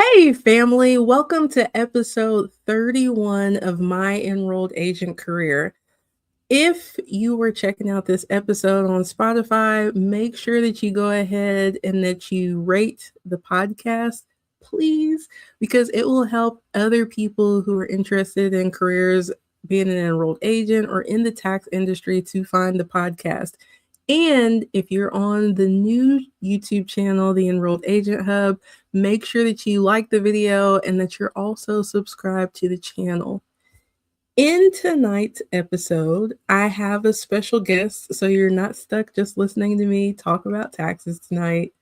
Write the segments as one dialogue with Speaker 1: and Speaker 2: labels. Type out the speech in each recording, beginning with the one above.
Speaker 1: Hey, family, welcome to episode 31 of my enrolled agent career. If you were checking out this episode on Spotify, make sure that you go ahead and that you rate the podcast, please, because it will help other people who are interested in careers being an enrolled agent or in the tax industry to find the podcast. And if you're on the new YouTube channel, the Enrolled Agent Hub, make sure that you like the video and that you're also subscribed to the channel. In tonight's episode, I have a special guest, so you're not stuck just listening to me talk about taxes tonight.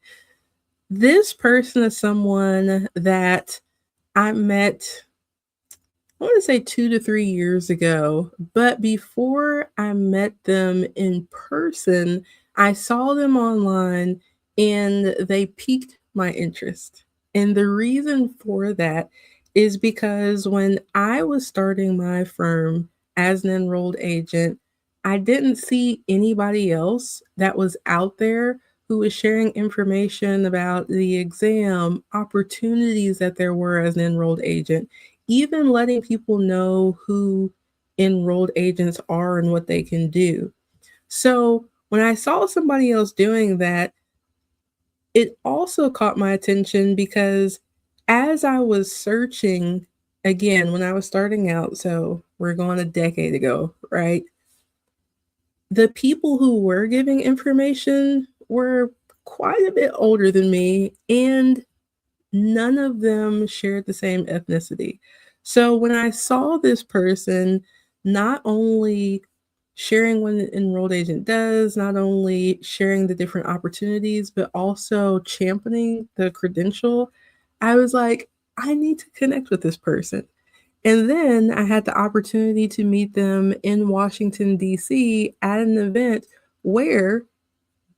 Speaker 1: This person is someone that I met, I want to say 2 to 3 years ago, but before I met them in person, I saw them online and they piqued my interest. And the reason for that is because when I was starting my firm as an enrolled agent, I didn't see anybody else that was out there who was sharing information about the exam, opportunities that there were as an enrolled agent, even letting people know who enrolled agents are and what they can do. So when I saw somebody else doing that, it also caught my attention because as I was searching, again, when I was starting out, so we're going a decade ago, right? The people who were giving information were quite a bit older than me, and none of them shared the same ethnicity. So when I saw this person not only sharing what an enrolled agent does, not only sharing the different opportunities, but also championing the credential, I was like, I need to connect with this person. And then I had the opportunity to meet them in Washington, D.C. at an event where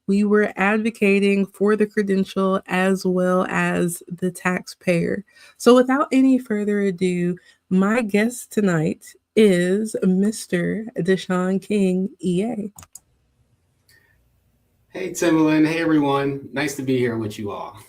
Speaker 1: we were advocating for the credential as well as the taxpayer. So, without any further ado, my guest tonight is Mr. DeShawn King, EA.
Speaker 2: Hey, Timalyn. Hey, everyone. Nice to be here with you all.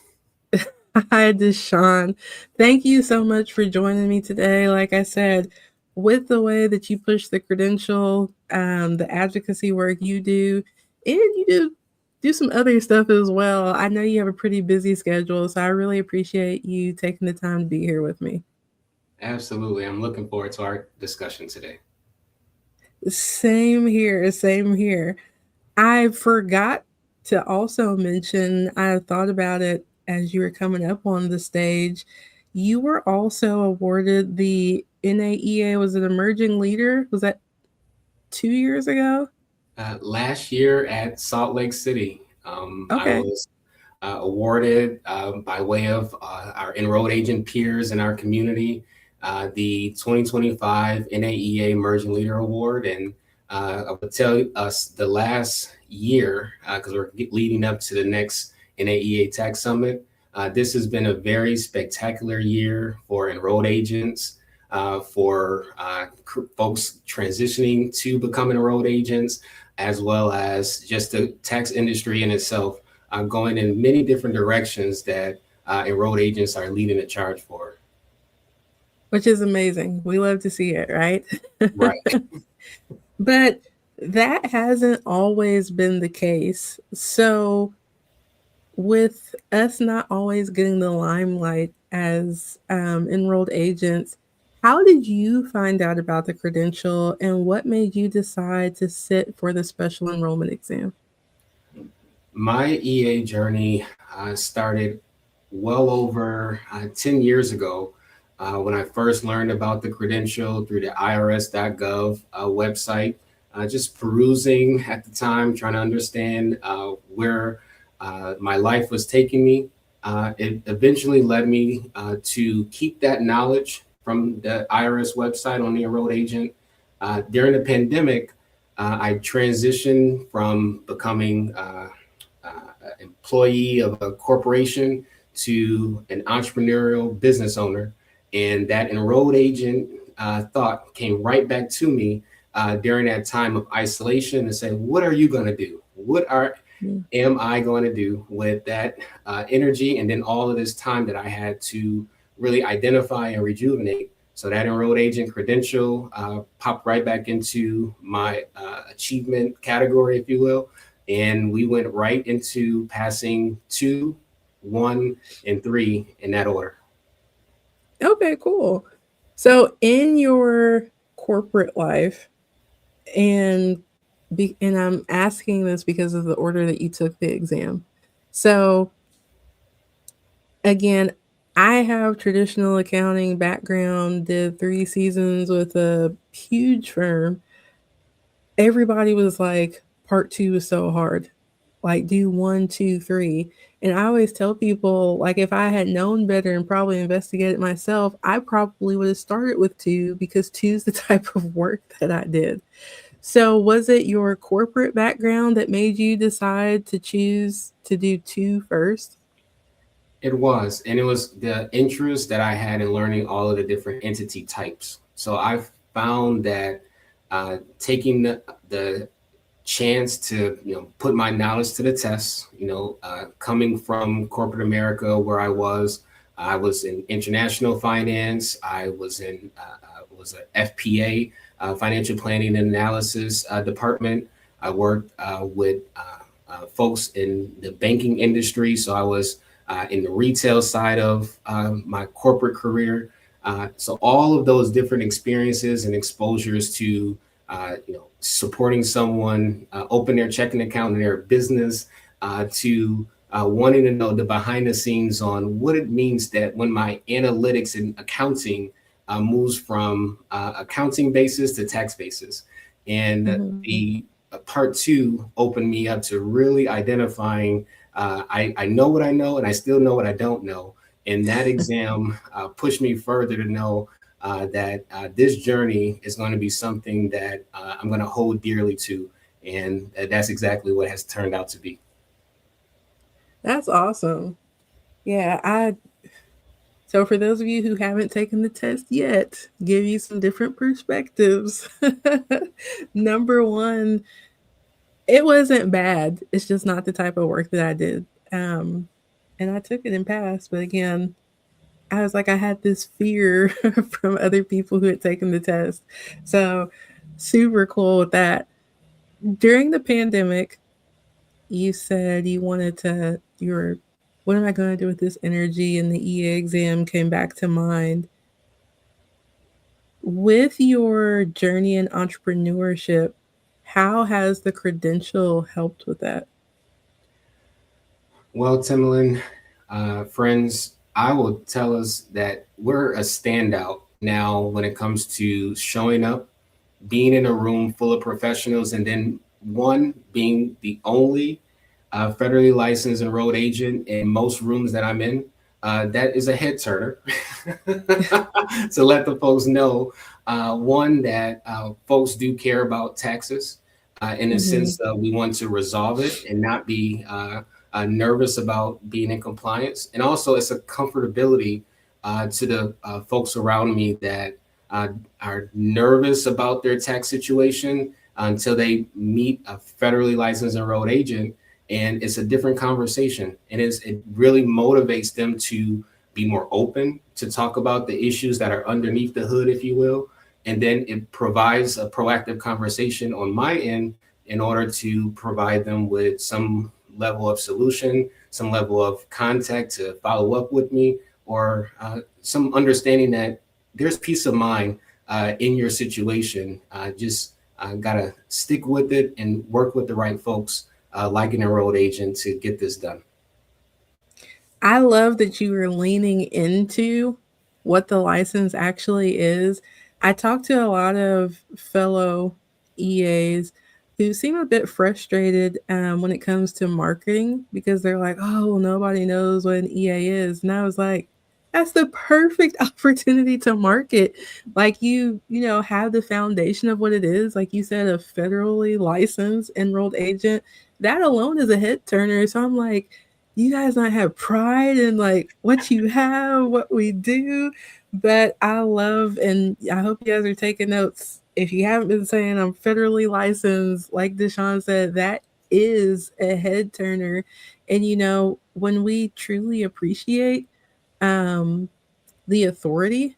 Speaker 1: Hi, DeShawn. Thank you so much for joining me today. Like I said, with the way that you push the credential, the advocacy work you do, and you do some other stuff as well. I know you have a pretty busy schedule, so I really appreciate you taking the time to be here with me.
Speaker 2: Absolutely. I'm looking forward to our discussion today.
Speaker 1: Same here, same here. I forgot to also mention, I thought about it as you were coming up on the stage. You were also awarded the NAEA, was it Emerging Leader? Was that 2 years ago?
Speaker 2: Last year at Salt Lake City, I
Speaker 1: Okay.
Speaker 2: was awarded by way of our enrolled agent peers in our community the 2025 NAEA Emerging Leader Award. And I would tell us the last year, because we're leading up to the next NAEA Tax Summit, this has been a very spectacular year for enrolled agents, for folks transitioning to become enrolled agents, as well as just the tax industry in itself, going in many different directions that enrolled agents are leading the charge for.
Speaker 1: Which is amazing. We love to see it, right?
Speaker 2: Right.
Speaker 1: But that hasn't always been the case. So, with us not always getting the limelight as enrolled agents, how did you find out about the credential and what made you decide to sit for the special enrollment exam?
Speaker 2: My EA journey started well over 10 years ago when I first learned about the credential through the irs.gov website, just perusing at the time, trying to understand where my life was taking me. It eventually led me to keep that knowledge from the IRS website on the enrolled agent. During the pandemic, I transitioned from becoming employee of a corporation to an entrepreneurial business owner. And that enrolled agent thought came right back to me during that time of isolation and said, what are you going to do? Am I going to do with that energy and then all of this time that I had to really identify and rejuvenate. So that enrolled agent credential popped right back into my achievement category, if you will. And we went right into passing 2, 1, and 3 in that order.
Speaker 1: Okay, cool. So in your corporate life, and and I'm asking this because of the order that you took the exam. So again, I have traditional accounting background, did 3 seasons with a huge firm. Everybody was like, part two is so hard. Like, do one, two, three. And I always tell people, like, if I had known better and probably investigated myself, I probably would have started with two because two's the type of work that I did. So, was it your corporate background that made you decide to choose to do two first?
Speaker 2: It was, and it was the interest that I had in learning all of the different entity types. So I've found that taking the chance to put my knowledge to the test, coming from corporate America where I was in international finance, I was a FPA, financial planning and analysis department. I worked with folks in the banking industry, so I was in the retail side of my corporate career. So all of those different experiences and exposures to supporting someone open their checking account in their business, to wanting to know the behind the scenes on what it means that when my analytics and accounting moves from accounting basis to tax basis. And
Speaker 1: Mm-hmm.
Speaker 2: the part two opened me up to really identifying I know what I know and I still know what I don't know. And that exam pushed me further to know that this journey is going to be something that I'm going to hold dearly to. And that's exactly what has turned out to be.
Speaker 1: That's awesome. Yeah, I so for those of you who haven't taken the test yet, give you some different perspectives. Number one, it wasn't bad. It's just not the type of work that I did. Um, and I took it and passed. But again, I was like, I had this fear from other people who had taken the test. So super cool with that. During the pandemic, you said you wanted to, you were, what am I going to do with this energy? And the EA exam came back to mind. With your journey in entrepreneurship, how has the credential helped with that?
Speaker 2: Well, Timalyn, friends, I will tell us that we're a standout now when it comes to showing up, being in a room full of professionals, and then one being the only federally licensed enrolled agent in most rooms that I'm in. That is a head turner to let the folks know. One, that folks do care about taxes in the
Speaker 1: Mm-hmm.
Speaker 2: sense that we want to resolve it and not be nervous about being in compliance. And also, it's a comfortability to the folks around me that uh, are nervous about their tax situation until they meet a federally licensed enrolled agent, and it's a different conversation, and it really motivates them to be more open to talk about the issues that are underneath the hood, if you will. And then it provides a proactive conversation on my end in order to provide them with some level of solution, some level of contact to follow up with me, or some understanding that there's peace of mind in your situation. Just gotta stick with it and work with the right folks, like an enrolled agent, to get this done.
Speaker 1: I love that you were leaning into what the license actually is. I talked to a lot of fellow EAs who seem a bit frustrated when it comes to marketing because they're like, oh, well, nobody knows what an EA is. And I was like, that's the perfect opportunity to market. Like have the foundation of what it is. Like you said, a federally licensed enrolled agent. That alone is a head turner. So I'm like, you guys not have pride in like what you have, what we do. But I love, and I hope you guys are taking notes. If you haven't been saying I'm federally licensed, like DeShawn said, that is a head turner. And when we truly appreciate um the authority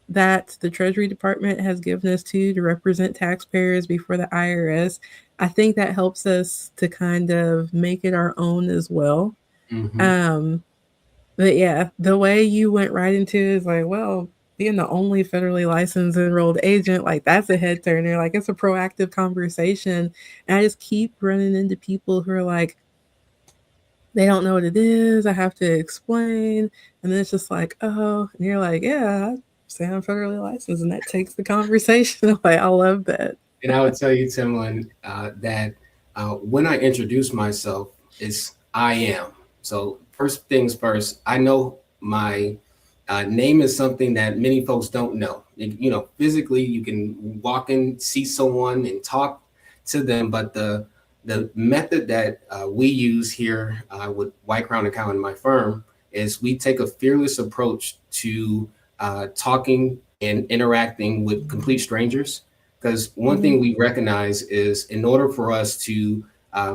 Speaker 1: that the Treasury Department has given us to represent taxpayers before the IRS, I think that helps us to kind of make it our own as well.
Speaker 2: Mm-hmm.
Speaker 1: Um, but yeah, the way you went right into it is like, well, being the only federally licensed enrolled agent, like that's a head turner. Like it's a proactive conversation. And I just keep running into people who are like, they don't know what it is. I have to explain. And then it's just like, oh, and you're like, yeah, I say I'm federally licensed. And that takes the conversation away. I love that.
Speaker 2: And I would tell you, Timlin, that when I introduce myself, it's I am. So first things first, I know my name is something that many folks don't know. You know, physically, you can walk in, see someone, and talk to them, but the method that we use here with White Crown Accounting, my firm, is we take a fearless approach to talking and interacting with complete strangers. Because one
Speaker 1: Mm-hmm.
Speaker 2: thing we recognize is in order for us to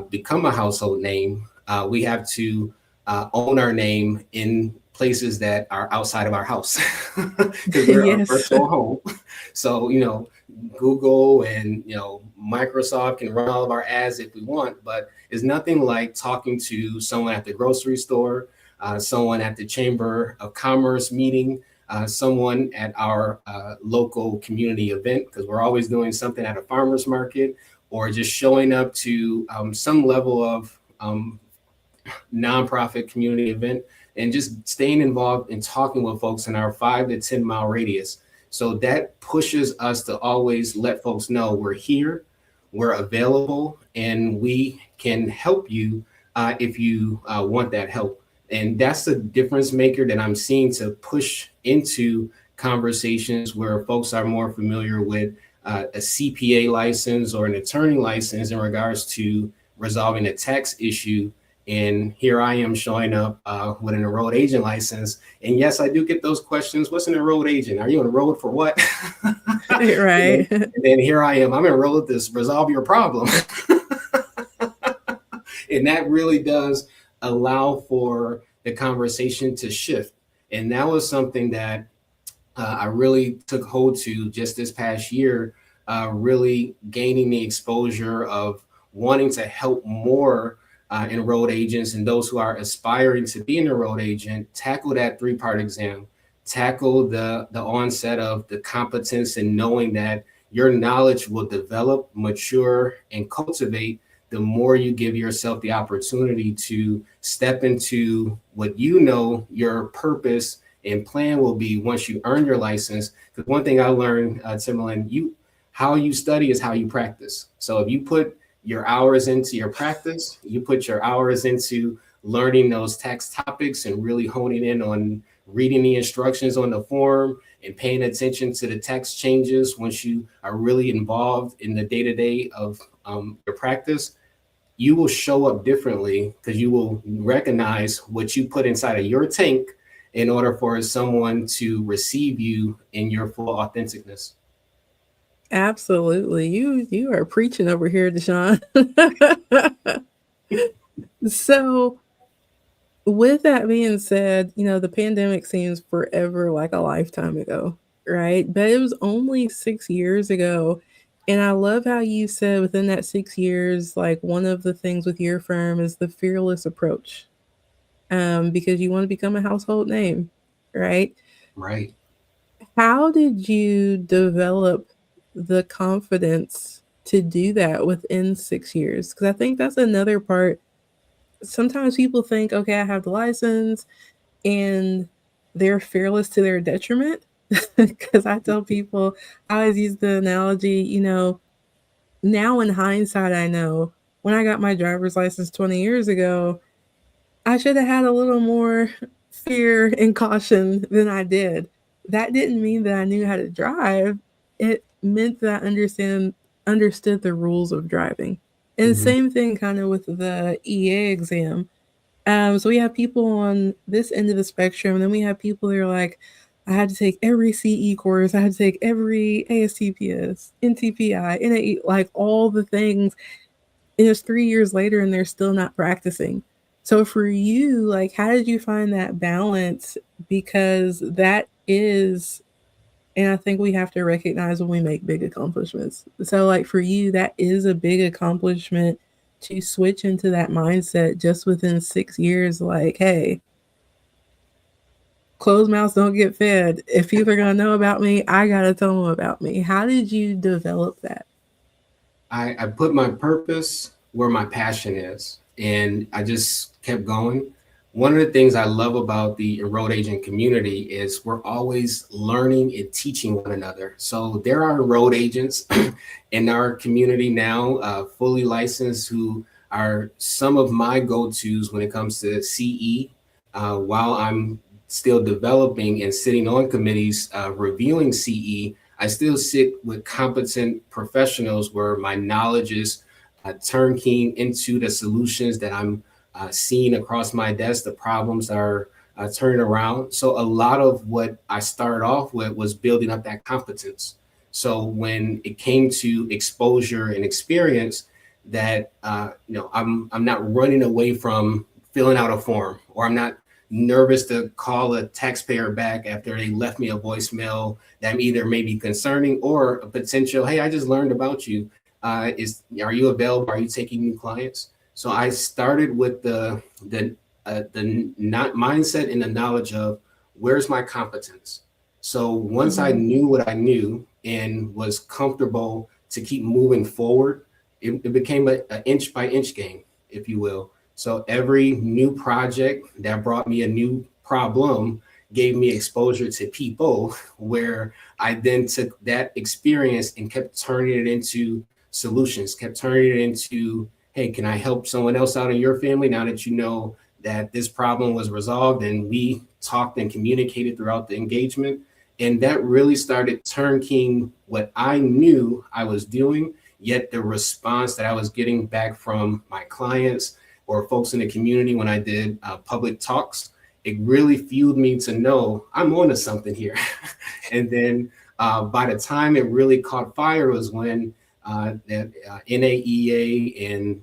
Speaker 2: become a household name, we have to own our name in places that are outside of our house because we're our
Speaker 1: Yes.
Speaker 2: virtual home. So, you know, Google and, you know, Microsoft can run all of our ads if we want, but it's nothing like talking to someone at the grocery store, someone at the Chamber of Commerce meeting, someone at our local community event, because we're always doing something at a farmer's market, or just showing up to some level of nonprofit community event, and just staying involved and talking with folks in our 5 to 10 mile radius. So that pushes us to always let folks know we're here, we're available, and we can help you if you want that help. And that's the difference maker that I'm seeing to push into conversations where folks are more familiar with a CPA license or an attorney license in regards to resolving a tax issue. And here I am showing up with an enrolled agent license. And yes, I do get those questions. What's an enrolled agent? Are you enrolled for what?
Speaker 1: Right.
Speaker 2: And then here I am. I'm enrolled to resolve your problem. And that really does allow for the conversation to shift. And that was something that I really took hold to just this past year, really gaining the exposure of wanting to help more enrolled agents and those who are aspiring to be an enrolled agent tackle that 3-part exam, tackle the onset of the competence and knowing that your knowledge will develop, mature, and cultivate the more you give yourself the opportunity to step into what you know your purpose and plan will be once you earn your license. Because one thing I learned, Timalyn, how you study is how you practice. So if you put your hours into your practice, you put your hours into learning those tax topics and really honing in on reading the instructions on the form and paying attention to the tax changes once you are really involved in the day-to-day of your practice, you will show up differently because you will recognize what you put inside of your tank in order for someone to receive you in your full authenticness.
Speaker 1: Absolutely. You are preaching over here, DeShawn. So with that being said, the pandemic seems forever like a lifetime ago, right? But it was only 6 years ago. And I love how you said within that 6 years, like one of the things with your firm is the fearless approach, because you want to become a household name, right?
Speaker 2: Right.
Speaker 1: How did you develop the confidence to do that within 6 years? Because I think that's another part. Sometimes people think, okay, I have the license, and they're fearless to their detriment. Because I tell people, I always use the analogy, now in hindsight, I know when I got my driver's license 20 years ago, I should have had a little more fear and caution than I did. That didn't mean that I knew how to drive. It meant that I understood the rules of driving. And the
Speaker 2: Mm-hmm.
Speaker 1: same thing kind of with the EA exam. So we have people on this end of the spectrum, and then we have people that are like, I had to take every CE course, I had to take every ASTPS, NTPI, NAE, like all the things, and it's 3 years later and they're still not practicing. So for you, like, how did you find that balance? Because that is, and I think we have to recognize when we make big accomplishments. So, like for you, that is a big accomplishment to switch into that mindset just within 6 years. Like, hey, closed mouths don't get fed. If people are going to know about me, I got to tell them about me. How did you develop that?
Speaker 2: I put my purpose where my passion is, and I just kept going. One of the things I love about the enrolled agent community is we're always learning and teaching one another. So there are enrolled agents in our community now, fully licensed, who are some of my go-tos when it comes to CE. While I'm still developing and sitting on committees reviewing CE, I still sit with competent professionals where my knowledge is turnkey into the solutions that I'm seeing across my desk. The problems are turning around. So a lot of what I started off with was building up that competence. So when it came to exposure and experience, that I'm not running away from filling out a form, or I'm not nervous to call a taxpayer back after they left me a voicemail that either may be concerning or a potential, hey, I just learned about you. Are you available? Are you taking new clients? So I started with the not mindset and the knowledge of where's my competence. So once I knew what I knew and was comfortable to keep moving forward, it became an inch by inch game, if you will. So every new project that brought me a new problem gave me exposure to people, where I then took that experience and kept turning it into solutions, kept turning it into, hey, can I help someone else out in your family now that you know that this problem was resolved? And we talked and communicated throughout the engagement. And that really started turnkeying what I knew I was doing, yet the response that I was getting back from my clients or folks in the community when I did public talks, it really fueled me to know I'm onto something here. And then by the time it really caught fire was when the NAEA and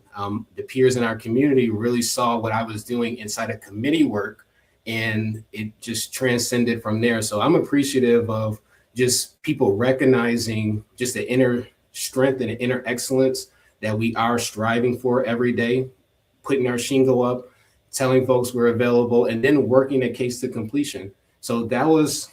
Speaker 2: the peers in our community really saw what I was doing inside of committee work, and it just transcended from there. So I'm appreciative of just people recognizing just the inner strength and the inner excellence that we are striving for every day, putting our shingle up, telling folks we're available, and then working a case to completion. So that was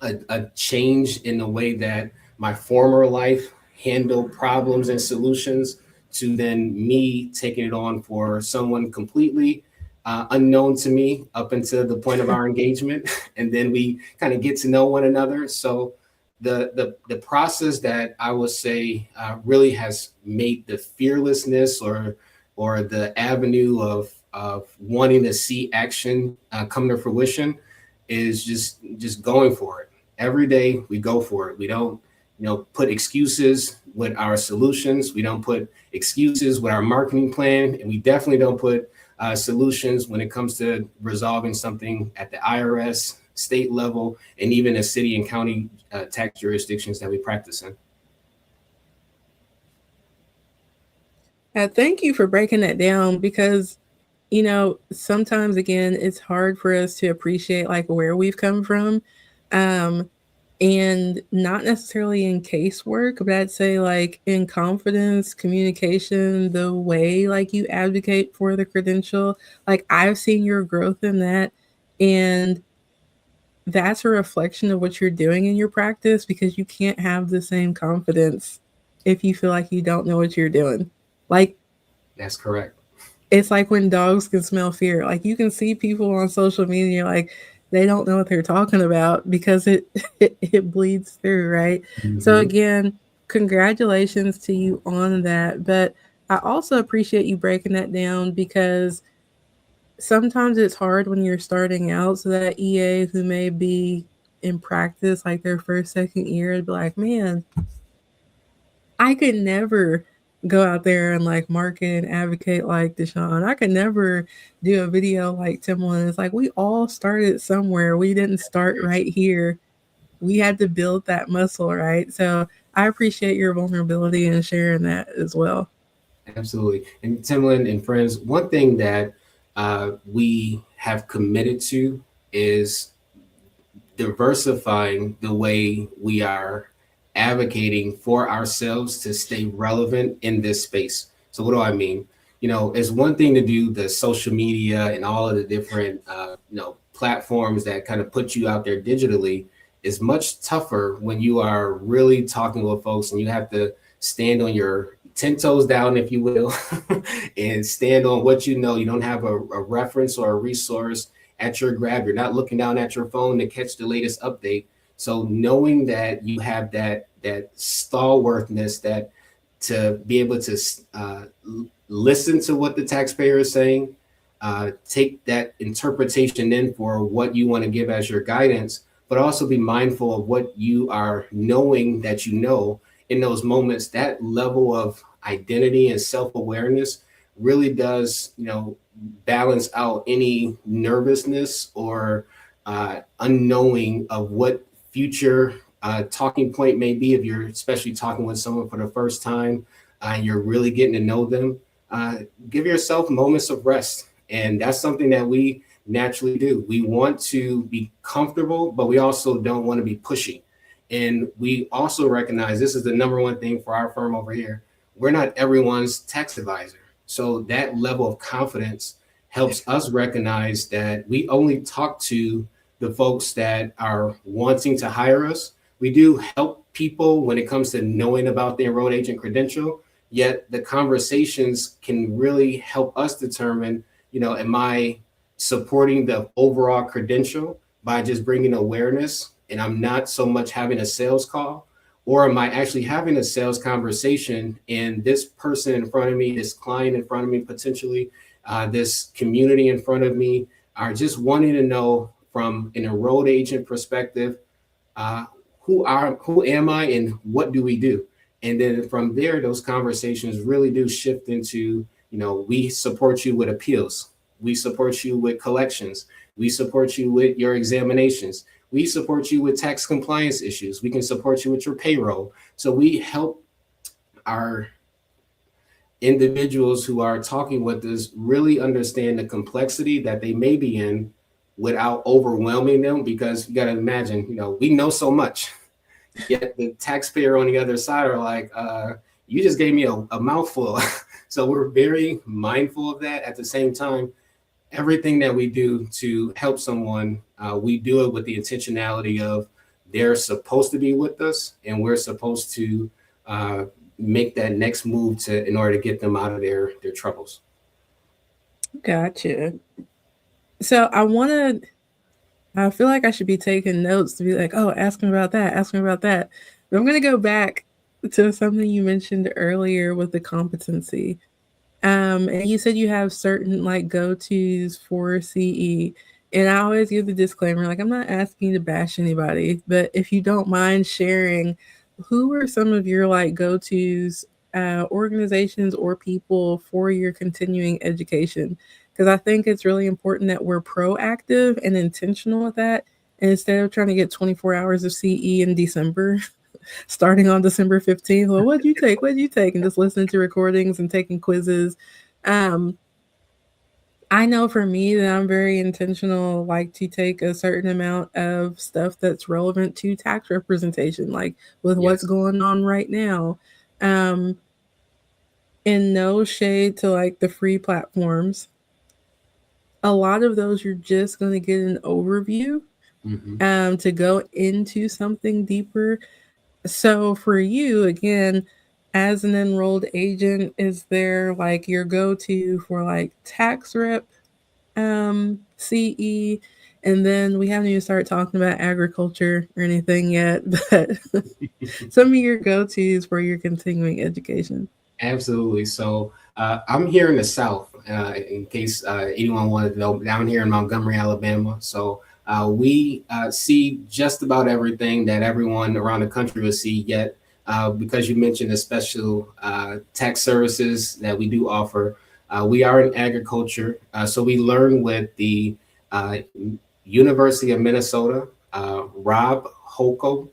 Speaker 2: a change in the way that my former life handled problems and solutions, to then me taking it on for someone completely unknown to me up until the point of our engagement. And then we kind of get to know one another. So the process that I would say really has made the fearlessness or the avenue of wanting to see action come to fruition is just going for it. Every day we go for it. We don't put excuses with our solutions. We don't put excuses with our marketing plan, and we definitely don't put solutions when it comes to resolving something at the IRS, state level, and even the city and county tax jurisdictions that we practice in.
Speaker 1: Thank you for breaking that down, because sometimes again it's hard for us to appreciate like where we've come from, um and not necessarily in casework, but I'd say like in confidence, communication, the way like you advocate for the credential. Like I've seen your growth in that, and that's a reflection of what you're doing in your practice, because you can't have the same confidence if you feel like you don't know what you're doing. Like
Speaker 2: That's correct.
Speaker 1: it's like when dogs can smell fear. Like you can see people on social media, like they don't know what they're talking about because it bleeds through, right? So
Speaker 2: Mm-hmm.
Speaker 1: again, congratulations to you on that. But I also appreciate you breaking that down, because sometimes it's hard when you're starting out. So that EA who may be in practice like their first, second year, and be like, man, I could never go out there and like market and advocate like DeShawn. I could never do a video like Timalyn. It's like we all started somewhere. We didn't start right here. We had to build that muscle, right? So I appreciate your vulnerability and sharing that as well.
Speaker 2: Absolutely. And Timlin and friends, one thing that we have committed to is diversifying the way we are advocating for ourselves to stay relevant in this space. So what do I mean? It's one thing to do the social media and all of the different platforms that kind of put you out there digitally. Is much tougher when you are really talking with folks and you have to stand on your 10 toes down, if you will, and stand on what you know. You don't have a reference or a resource at your grab. You're not looking down at your phone to catch the latest update. So knowing that you have that stalwartness, that to be able to listen to what the taxpayer is saying, take that interpretation in for what you want to give as your guidance, but also be mindful of what you are knowing that you know in those moments. That level of identity and self-awareness really does, balance out any nervousness or unknowing of what future talking point may be if you're especially talking with someone for the first time and you're really getting to know them. Give yourself moments of rest. And that's something that we naturally do. We want to be comfortable, but we also don't want to be pushy. And we also recognize this is the number one thing for our firm over here. We're not everyone's tax advisor. So that level of confidence helps us recognize that we only talk to the folks that are wanting to hire us. We do help people when it comes to knowing about the enrolled agent credential, yet the conversations can really help us determine, am I supporting the overall credential by just bringing awareness and I'm not so much having a sales call, or am I actually having a sales conversation and this person in front of me, this client in front of me, potentially this community in front of me are just wanting to know from an enrolled agent perspective, who am I and what do we do? And then from there, those conversations really do shift into, we support you with appeals. We support you with collections. We support you with your examinations. We support you with tax compliance issues. We can support you with your payroll. So we help our individuals who are talking with us really understand the complexity that they may be in without overwhelming them, because you got to imagine, we know so much, yet the taxpayer on the other side are like, you just gave me a mouthful. So we're very mindful of that. At the same time, everything that we do to help someone, we do it with the intentionality of they're supposed to be with us and we're supposed to make that next move in order to get them out of their troubles.
Speaker 1: Gotcha. So I feel like I should be taking notes to be like, oh, ask me about that, ask me about that. But I'm going to go back to something you mentioned earlier with the competency. And you said you have certain like go-tos for CE. And I always give the disclaimer, like I'm not asking you to bash anybody, but if you don't mind sharing, who are some of your like go-tos, organizations or people for your continuing education? Because I think it's really important that we're proactive and intentional with that. And instead of trying to get 24 hours of CE in December, starting on December 15th, well, what'd you take? What'd you take? And just listening to recordings and taking quizzes. Um, I know for me that I'm very intentional, like to take a certain amount of stuff that's relevant to tax representation, like with what's
Speaker 2: Yes.
Speaker 1: going on right now. Um, in no shade to like the free platforms, a lot of those you're just going to get an overview
Speaker 2: Mm-hmm.
Speaker 1: to go into something deeper. So for you, again, as an enrolled agent, is there like your go-to for like tax rep CE? And then we haven't even started talking about agriculture or anything yet, but some of your go-tos for your continuing education.
Speaker 2: Absolutely. So I'm here in the South, in case anyone wanted to know, down here in Montgomery, Alabama. So we see just about everything that everyone around the country will see. Yet, because you mentioned the special tax services that we do offer, we are in agriculture. So we learn with the uh, University of Minnesota, Rob Holko.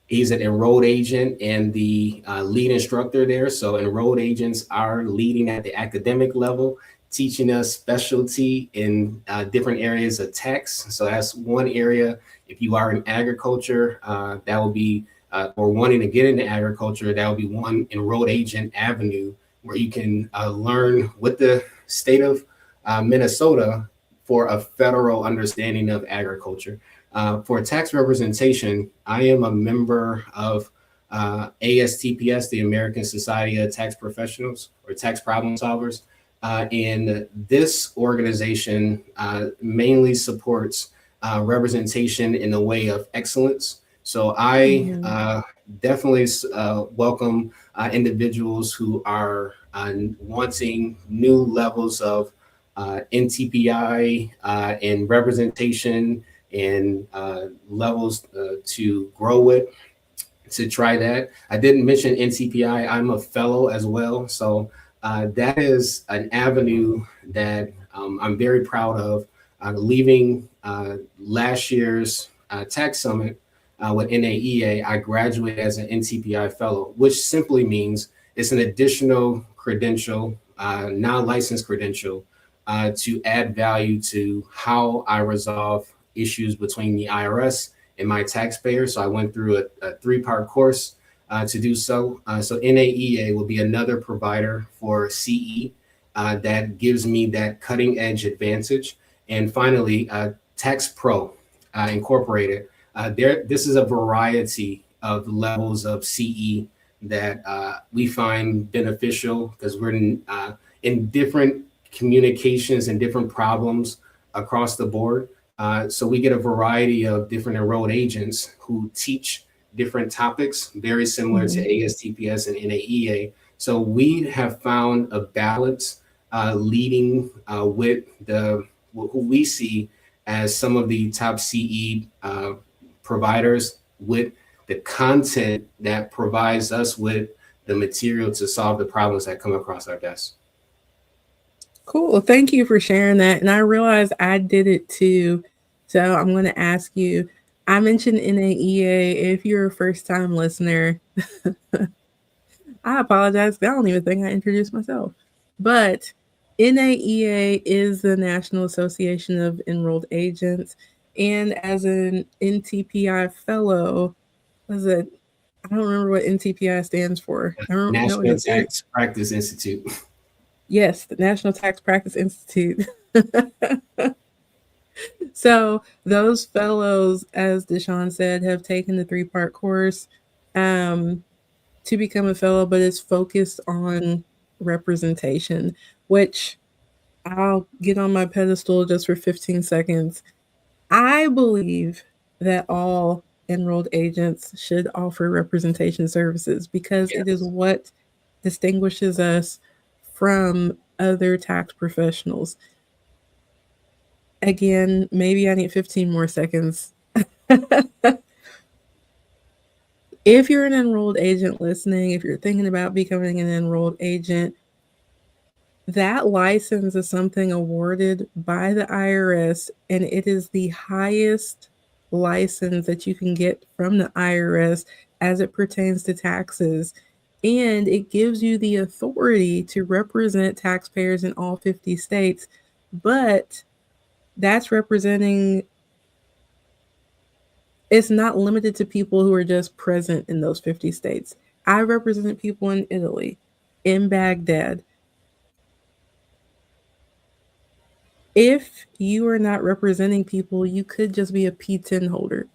Speaker 2: He's an enrolled agent and the lead instructor there. So enrolled agents are leading at the academic level. teaching us specialty in different areas of tax. So that's one area. If you are in agriculture, that will be, or wanting to get into agriculture, that will be one enrolled agent avenue where you can learn with the state of Minnesota for a federal understanding of agriculture. For tax representation, I am a member of ASTPS, the American Society of Tax Professionals or Tax Problem Solvers. And this organization mainly supports representation in the way of excellence. So I definitely welcome individuals who are wanting new levels of NTPI and representation and levels to grow with, to try that. I didn't mention NTPI. I'm a fellow as well. So that is an avenue that I'm very proud of. Leaving last year's tax summit with NAEA, I graduated as an NTPI fellow, which simply means it's an additional credential, non-licensed credential, to add value to how I resolve issues between the IRS and my taxpayers. So I went through a three-part course to do so. So NAEA will be another provider for CE that gives me that cutting edge advantage. And finally, Tax Pro Incorporated. This is a variety of levels of CE that we find beneficial because we're in different communications and different problems across the board. So we get a variety of different enrolled agents who teach different topics, very similar to ASTPS and NAEA. So we have found a balance leading with who we see as some of the top CE providers, with the content that provides us with the material to solve the problems that come across our desk.
Speaker 1: Cool. Thank you for sharing that. And I realized I did it too. So I'm going to ask you, I mentioned NAEA. If you're a first time listener, I apologize. I don't even think I introduced myself. But NAEA is the National Association of Enrolled Agents. And as an NTPI fellow, was it? I don't remember what NTPI stands for. I don't know
Speaker 2: National
Speaker 1: what it
Speaker 2: Tax Practice Institute.
Speaker 1: Yes, the National Tax Practice Institute. So those fellows, as DeShawn said, have taken the three-part course to become a fellow, but it's focused on representation, which I'll get on my pedestal just for 15 seconds. I believe that all enrolled agents should offer representation services because it is what distinguishes us from other tax professionals. Again, maybe I need 15 more seconds. If you're an enrolled agent listening, if you're thinking about becoming an enrolled agent, that license is something awarded by the IRS, and it is the highest license that you can get from the IRS as it pertains to taxes. And it gives you the authority to represent taxpayers in all 50 states. But that's representing, it's not limited to people who are just present in those 50 states. I represent people in Italy, in Baghdad. If you are not representing people, you could just be a P10 holder.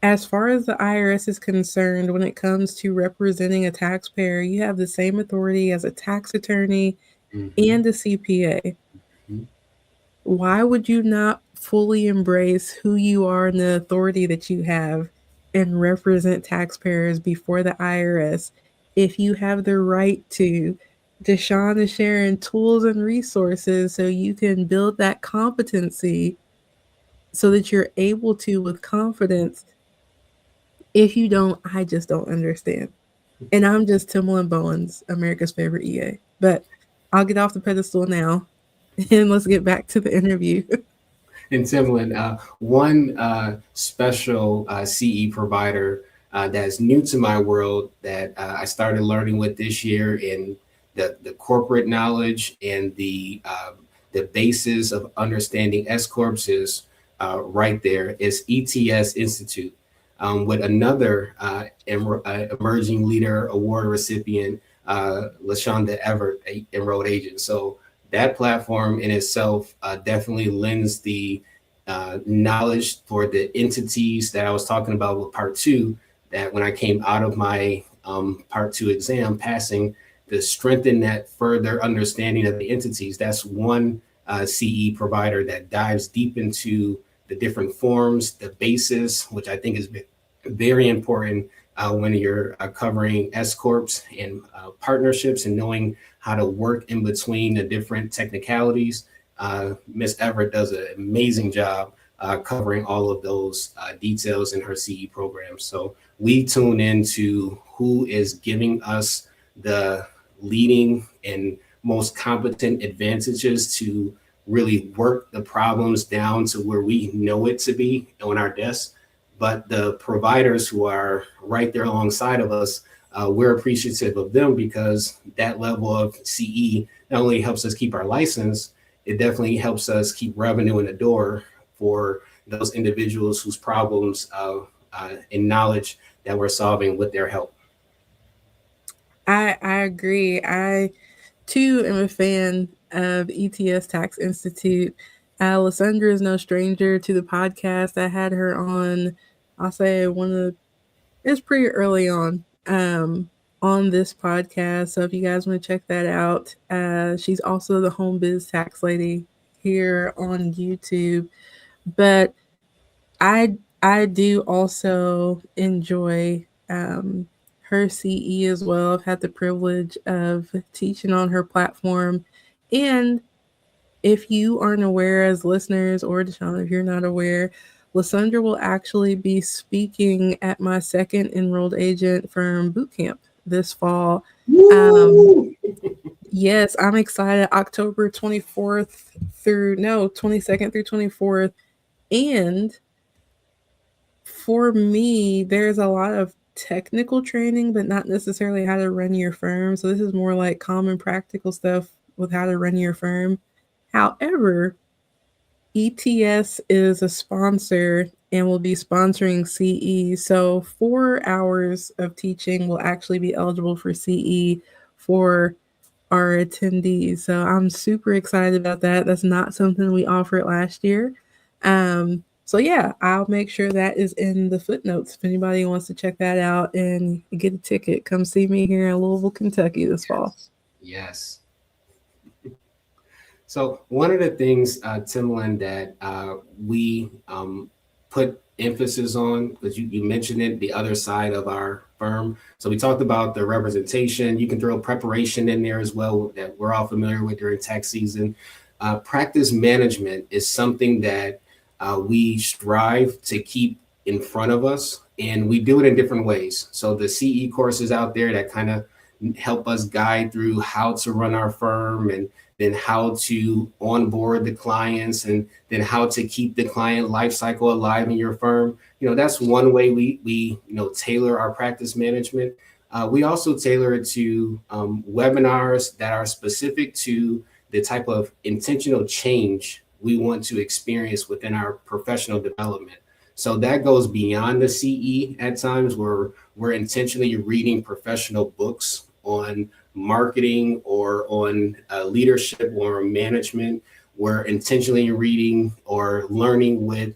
Speaker 1: As far as the IRS is concerned, when it comes to representing a taxpayer, you have the same authority as a tax attorney and a CPA. Why would you not fully embrace who you are and the authority that you have and represent taxpayers before the IRS if you have the right to? DeShawn is sharing tools and resources so you can build that competency so that you're able to, with confidence. If you don't, I just don't understand. And I'm just Timalyn Bowens, America's favorite EA. But I'll get off the pedestal now and let's get back to the interview.
Speaker 2: And Timalyn, one special CE provider that's new to my world that I started learning with this year in the corporate knowledge and the the basis of understanding S corps is right there. It's ETS Institute, with another emerging leader award recipient, LaShonda Everett, enrolled agent. So that platform in itself definitely lends the knowledge for the entities that I was talking about with part two, that when I came out of my part two exam passing, to strengthen that further understanding of the entities. That's one CE provider that dives deep into the different forms, the basis, which I think is very important when you're covering S corps and partnerships and knowing how to work in between the different technicalities. Miss Everett does an amazing job covering all of those details in her CE program. So we tune into who is giving us the leading and most competent advantages to really work the problems down to where we know it to be on our desk. But the providers who are right there alongside of us, we're appreciative of them, because that level of CE not only helps us keep our license, it definitely helps us keep revenue in the door for those individuals whose problems and knowledge that we're solving with their help.
Speaker 1: I agree. I too am a fan of ETS Tax Institute. Lysandra is no stranger to the podcast. I had her on, I'll say one of the, it's pretty early on this podcast. So if you guys want to check that out, she's also the home biz tax lady here on YouTube. But I I do also enjoy her CE as well. I've had the privilege of teaching on her platform. And if you aren't aware, as listeners, or DeShawn, if you're not aware, Lysandra will actually be speaking at my second enrolled agent firm bootcamp this fall. Um,
Speaker 2: Woo!
Speaker 1: yes, I'm excited. October 24th through, no, 22nd through 24th. And for me, there's a lot of technical training, but not necessarily how to run your firm. So this is more like common practical stuff with how to run your firm. However, ETS is a sponsor and will be sponsoring CE. So 4 hours of teaching will actually be eligible for CE for our attendees. So I'm super excited about that. That's not something we offered last year. So yeah, I'll make sure that is in the footnotes if anybody wants to check that out and get a ticket. Come see me here in Louisville, Kentucky this fall.
Speaker 2: Yes. Yes. So one of the things, Timalyn, that we put emphasis on, because you mentioned it, the other side of our firm. So we talked about the representation. You can throw preparation in there as well, that we're all familiar with during tax season. Practice management is something that we strive to keep in front of us, and we do it in different ways. So the CE courses out there that kind of help us guide through how to run our firm, and then how to onboard the clients, and then how to keep the client life cycle alive in your firm. That's one way we tailor our practice management. We also tailor it to webinars that are specific to the type of intentional change we want to experience within our professional development. So that goes beyond the CE at times, where we're intentionally reading professional books on marketing or on leadership or management. We're intentionally reading or learning with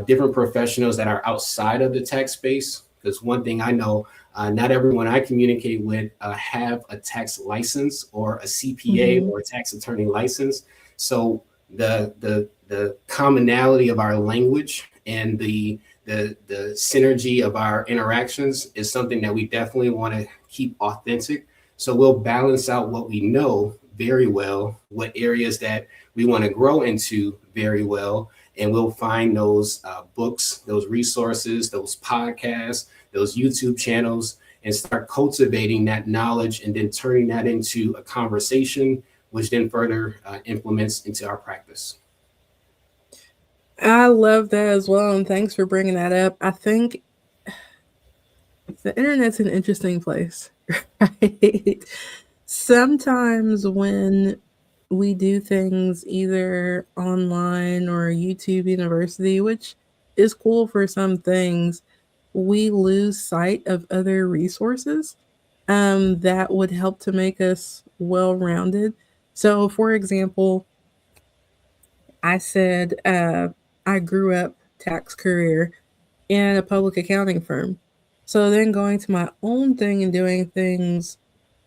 Speaker 2: different professionals that are outside of the tech space. Because one thing I know, not everyone I communicate with have a tax license or a CPA
Speaker 1: Mm-hmm.
Speaker 2: or a tax attorney license. So the commonality of our language and the synergy of our interactions is something that we definitely want to keep authentic. So we'll balance out what we know very well, what areas that we want to grow into very well, and we'll find those books, those resources, those podcasts, those YouTube channels, and start cultivating that knowledge, and then turning that into a conversation, which then further implements into our practice.
Speaker 1: I love that as well, and thanks for bringing that up. I think the internet's an interesting place, right? Sometimes when we do things either online or YouTube University, which is cool for some things, we lose sight of other resources that would help to make us well rounded. So, for example, I said I grew up tax career in a public accounting firm. So then going to my own thing and doing things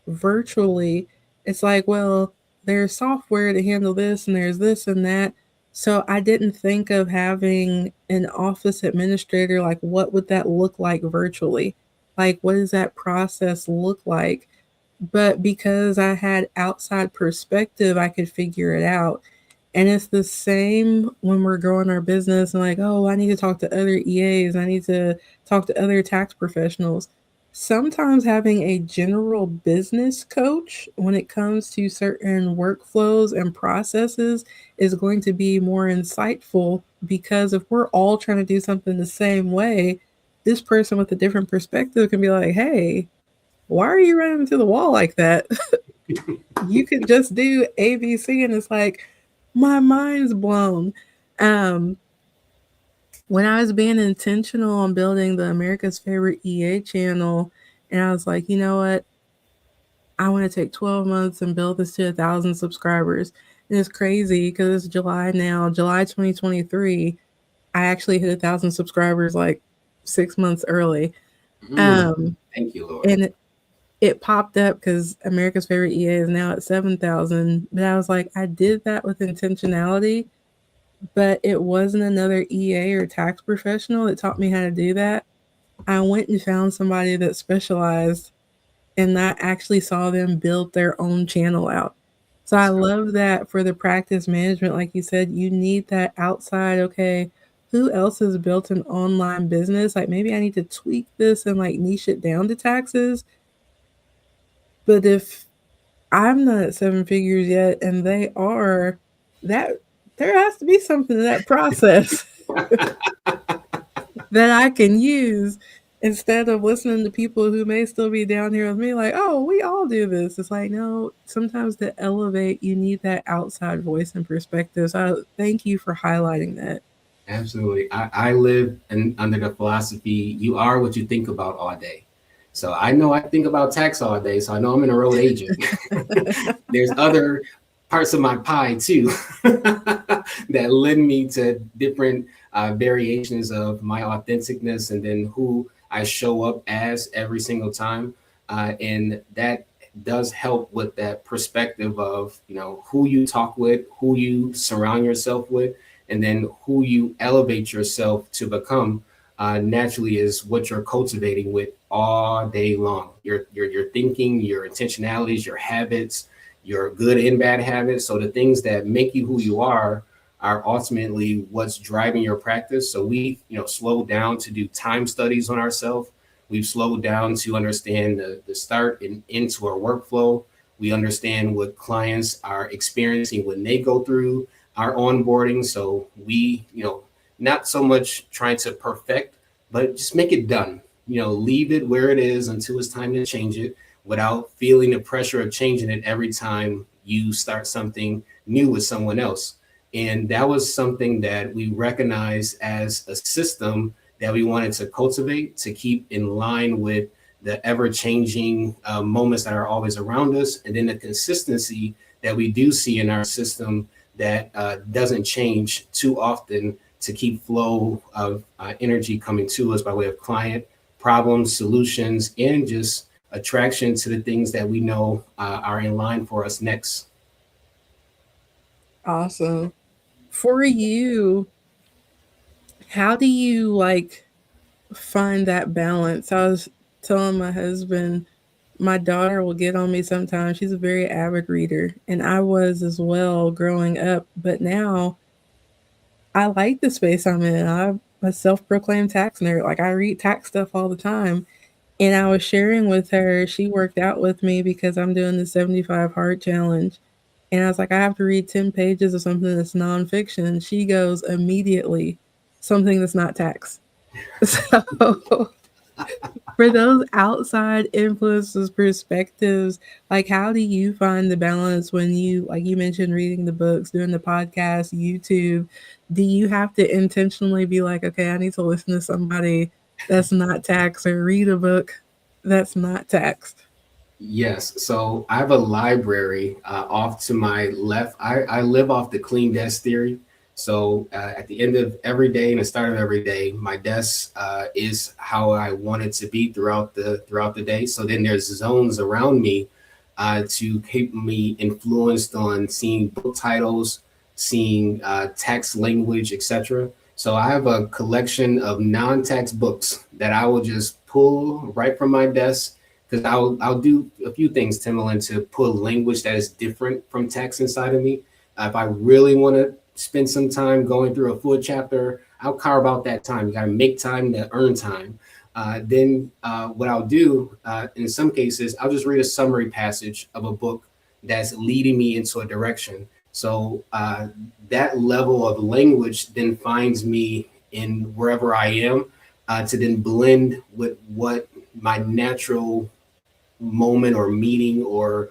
Speaker 1: virtually, it's like, well, there's software to handle this and there's this and that. So I didn't think of having an office administrator. Like, what would that look like virtually? Like, what does that process look like? But because I had outside perspective, I could figure it out. And it's the same when we're growing our business and like, oh, I need to talk to other EAs, I need to talk to other tax professionals. Sometimes having a general business coach when it comes to certain workflows and processes is going to be more insightful, because if we're all trying to do something the same way, this person with a different perspective can be like, hey, why are you running into the wall like that? You could just do ABC. And it's like, my mind's blown. Um, when I was being intentional on building the America's Favorite EA channel, and I was like, you know what? I want to take 12 months and build this to 1,000 subscribers. And it's crazy because it's July now, July 2023. I actually hit 1,000 subscribers like 6 months early.
Speaker 2: Mm,
Speaker 1: Um,
Speaker 2: thank you, Lord.
Speaker 1: and it popped up because America's Favorite EA is now at 7,000. But I was like, I did that with intentionality, but it wasn't another EA or tax professional that taught me how to do that. I went and found somebody that specialized, and I actually saw them build their own channel out. So I
Speaker 2: That's good.
Speaker 1: love that for the practice management. Like you said, you need that outside. Okay, who else has built an online business? Like maybe I need to tweak this and like niche it down to taxes. But if I'm not at seven figures yet and they are, that there has to be something in that process that I can use instead of listening to people who may still be down here with me, like, oh, we all do this. It's like, no, sometimes to elevate, you need that outside voice and perspective. So thank you for highlighting that.
Speaker 2: Absolutely. I live under the philosophy you are what you think about all day. So I know I think about tax all day. So I know I'm an enrolled agent. There's other parts of my pie too that led me to different variations of my authenticness and then who I show up as every single time. And that does help with that perspective of, who you talk with, who you surround yourself with, and then who you elevate yourself to become naturally is what you're cultivating with all day long. Your thinking, your intentionalities, your habits, your good and bad habits. So the things that make you who you are ultimately what's driving your practice. So we, slowed down to do time studies on ourselves. We've slowed down to understand the start and into our workflow. We understand what clients are experiencing when they go through our onboarding. So we, not so much trying to perfect, but just make it done. Leave it where it is until it's time to change it without feeling the pressure of changing it every time you start something new with someone else. And that was something that we recognized as a system that we wanted to cultivate to keep in line with the ever changing moments that are always around us. And then the consistency that we do see in our system that doesn't change too often to keep flow of energy coming to us by way of client problems, solutions, and just attraction to the things that we know are in line for us next.
Speaker 1: Awesome. For you, how do you like find that balance? I was telling my husband, my daughter will get on me sometimes. She's a very avid reader, and I was as well growing up. But now I like the space I'm in. I'm a self proclaimed tax nerd. Like, I read tax stuff all the time. And I was sharing with her, she worked out with me because I'm doing the 75 hard challenge. And I was like, I have to read 10 pages of something that's nonfiction. She goes, immediately, something that's not tax. So For those outside influences, perspectives, like how do you find the balance when you, like you mentioned, reading the books, doing the podcast, YouTube? Do you have to intentionally be like, okay, I need to listen to somebody that's not taxed or read a book that's not taxed?
Speaker 2: Yes. So I have a library off to my left. I live off the clean desk theory. So at the end of every day and the start of every day, my desk is how I want it to be throughout the day. So then there's zones around me to keep me influenced on seeing book titles, seeing text language, etc. So I have a collection of non-text books that I will just pull right from my desk because I'll do a few things, Timalyn, to pull language that is different from text inside of me. If I really want to spend some time going through a full chapter, I'll carve out that time. You got to make time to earn time. Then what I'll do in some cases, I'll just read a summary passage of a book that's leading me into a direction. So that level of language then finds me in wherever I am to then blend with what my natural moment or meeting or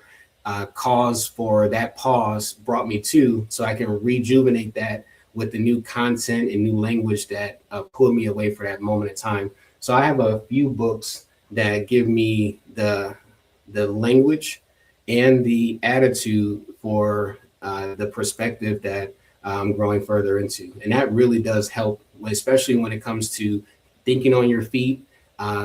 Speaker 2: cause for that pause brought me to, so I can rejuvenate that with the new content and new language that pulled me away for that moment in time. So I have a few books that give me the language and the attitude for the perspective that I'm growing further into, and that really does help, especially when it comes to thinking on your feet,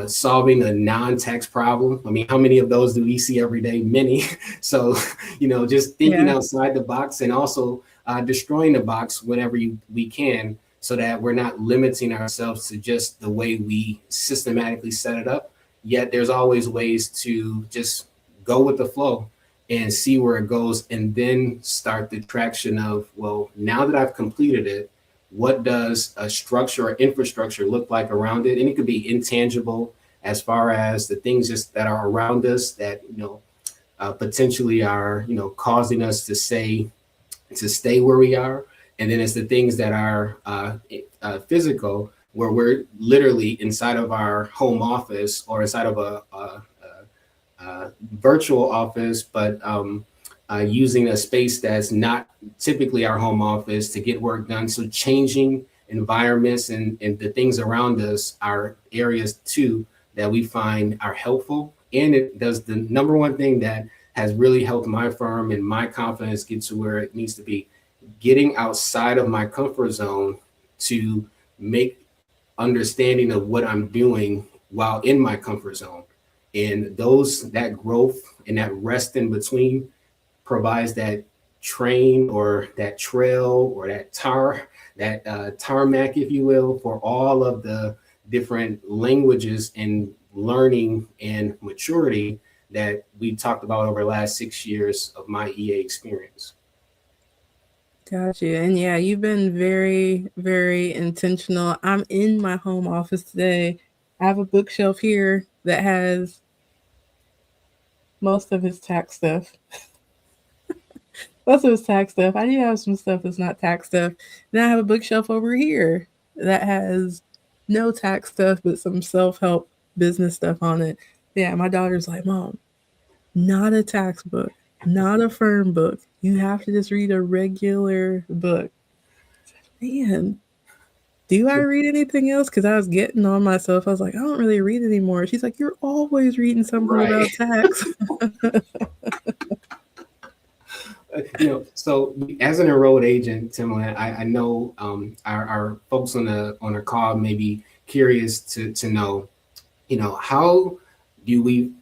Speaker 2: solving a non-text problem. I mean, how many of those do we see every day? Many. So, just thinking
Speaker 1: Yeah.
Speaker 2: outside the box and also destroying the box whenever we can, so that we're not limiting ourselves to just the way we systematically set it up. Yet there's always ways to just go with the flow and see where it goes, and then start the traction of, well, now that I've completed it, what does a structure or infrastructure look like around it? And it could be intangible, as far as the things just that are around us that potentially are causing us to stay where we are. And then it's the things that are physical, where we're literally inside of our home office or inside of a virtual office, but using a space that's not typically our home office to get work done. So changing environments and the things around us are areas too that we find are helpful. And it does the number one thing that has really helped my firm and my confidence get to where it needs to be, getting outside of my comfort zone to make understanding of what I'm doing while in my comfort zone. And that growth and that rest in between provides that train or that trail or that tarmac, if you will, for all of the different languages and learning and maturity that we talked about over the last 6 years of my EA experience.
Speaker 1: Got you. And yeah, you've been very, very intentional. I'm in my home office today. I have a bookshelf here that has most of his tax stuff. Most of his tax stuff. I do have some stuff that's not tax stuff. Then I have a bookshelf over here that has no tax stuff, but some self help business stuff on it. Yeah, my daughter's like, Mom, not a tax book, not a firm book. You have to just read a regular book. Man, do I read anything else? Because I was getting on myself. I was like, I don't really read anymore. She's like, you're always reading something
Speaker 2: Right.
Speaker 1: about tax.
Speaker 2: So as an enrolled agent, Timlin, I know our folks on the call may be curious to know, how do we,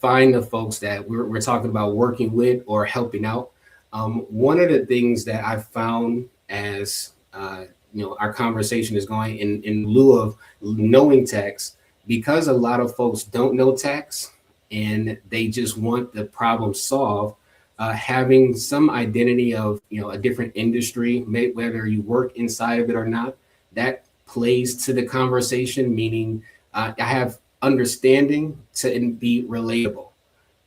Speaker 2: find the folks that we're talking about working with or helping out. One of the things that I've found as our conversation is going in lieu of knowing tax, because a lot of folks don't know tax and they just want the problem solved. Having some identity of a different industry, whether you work inside of it or not, that plays to the conversation. Meaning, I have understanding to be relatable,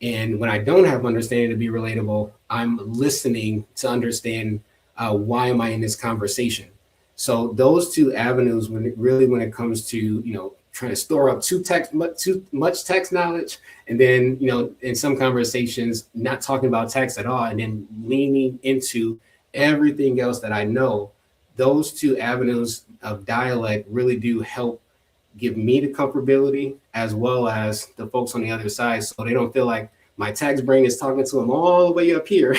Speaker 2: and when I don't have understanding to be relatable, I'm listening to understand why am I in this conversation. So those two avenues, when it comes to trying to store up too much text knowledge, and then in some conversations not talking about text at all, and then leaning into everything else that I know. Those two avenues of dialect really do help give me the comfortability as well as the folks on the other side, so they don't feel like my text brain is talking to them all the way up here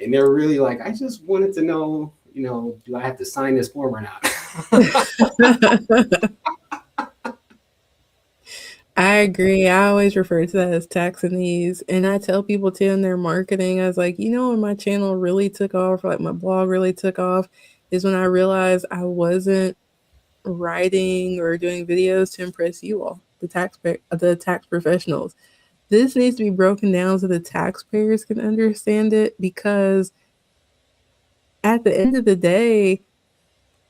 Speaker 2: and they're really like, I just wanted to know, do I have to sign this form or not?
Speaker 1: I agree. I always refer to that as taxonomies. And I tell people too in their marketing, I was like, when my channel really took off, like my blog really took off, is when I realized I wasn't writing or doing videos to impress you all, the tax professionals. This needs to be broken down so the taxpayers can understand it, because at the end of the day,